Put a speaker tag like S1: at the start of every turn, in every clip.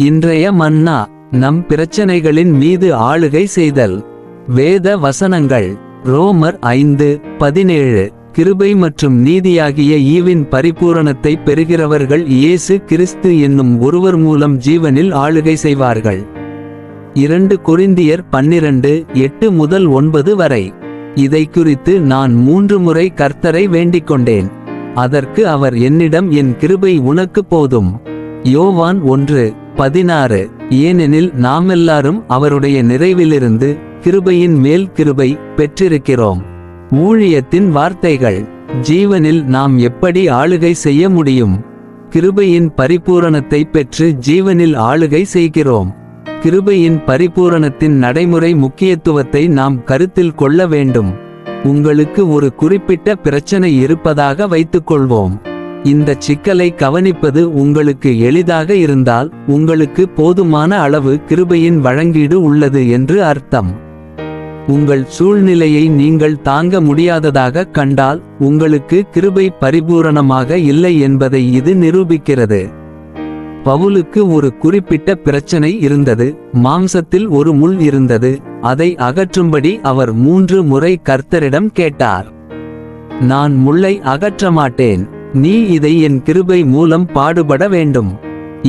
S1: இன்றைய மன்னா. நம் பிரச்சனைகளின் மீது ஆளுகை செய்தல். வேத வசனங்கள். ரோமர் 5:17. கிருபை மற்றும் நீதியாகிய ஈவின் பரிபூரணத்தை பெறுகிறவர்கள் இயேசு கிறிஸ்து என்னும் ஒருவர் மூலம் ஜீவனில் ஆளுகை செய்வார்கள். 2 கொரிந்தியர் 12:8-9 வரை. இதை குறித்து நான் 3 முறை கர்த்தரை வேண்டிக்கொண்டேன். அதற்கு அவர் என்னிடம், என் கிருபை உனக்கு போதும். யோவான் 1:16. ஏனெனில் நாமெல்லாரும் அவருடைய நிறைவிலிருந்து கிருபையின் மேல் கிருபை பெற்றிருக்கிறோம். ஊழியத்தின் வார்த்தைகள். ஜீவனில் நாம் எப்படி ஆளுகை செய்ய முடியும்? கிருபையின் பரிபூரணத்தை பெற்று ஜீவனில் ஆளுகை செய்கிறோம். கிருபையின் பரிபூரணத்தின் நடைமுறை முக்கியத்துவத்தை நாம் கருத்தில் கொள்ள வேண்டும். உங்களுக்கு ஒரு குறிப்பிட்ட பிரச்சனை இருப்பதாக வைத்துக்கொள்வோம். இந்த சிக்கலை கவனிப்பது உங்களுக்கு எளிதாக இருந்தால், உங்களுக்கு போதுமான அளவு கிருபையின் வழங்கீடு உள்ளது என்று அர்த்தம். உங்கள் சூழ்நிலையை நீங்கள் தாங்க முடியாததாக கண்டால், உங்களுக்கு கிருபை பரிபூரணமாக இல்லை என்பதை இது நிரூபிக்கிறது. பவுலுக்கு ஒரு குறிப்பிட்ட பிரச்சனை இருந்தது. மாம்சத்தில் ஒரு முள் இருந்தது. அதை அகற்றும்படி அவர் 3 முறை கர்த்தரிடம் கேட்டார். நான் முள்ளை அகற்ற மாட்டேன். நீ இதை என் கிருபை மூலம் பாடுபட வேண்டும்.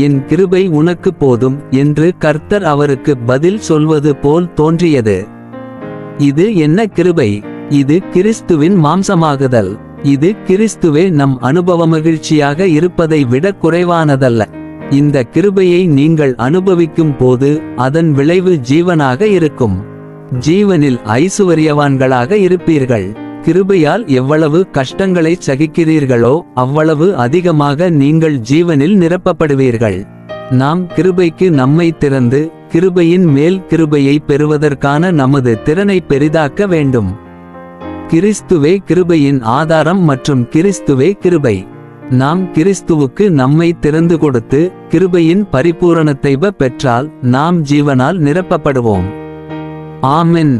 S1: என் கிருபை உனக்கு போதும் என்று கர்த்தர் அவருக்கு பதில் சொல்வது போல் தோன்றியது. இது என்ன கிருபை? இது கிறிஸ்துவின் மாம்சமாகுதல். இது கிறிஸ்துவே நம் அனுபவமகிழ்ச்சியாக இருப்பதை விட குறைவானதல்ல. இந்த கிருபையை நீங்கள் அனுபவிக்கும் போது அதன் விளைவு ஜீவனாக இருக்கும். ஜீவனில் ஐசுவரியவான்களாக இருப்பீர்கள். கிருபையால் எவ்வளவு கஷ்டங்களை சகிக்கிறீர்களோ அவ்வளவு அதிகமாக நீங்கள் ஜீவனில் நிரப்பப்படுவீர்கள். நாம் கிருபைக்கு நம்மை திறந்து கிருபையின் மேல் கிருபையை பெறுவதற்கான நமது திறனை பெரிதாக்க வேண்டும். கிறிஸ்துவே கிருபையின் ஆதாரம் மற்றும் கிறிஸ்துவே கிருபை. நாம் கிறிஸ்துவுக்கு நம்மை திறந்து கொடுத்து கிருபையின் பரிபூரணத்தை பெற்றால் நாம் ஜீவனால் நிரப்பப்படுவோம். ஆமென்.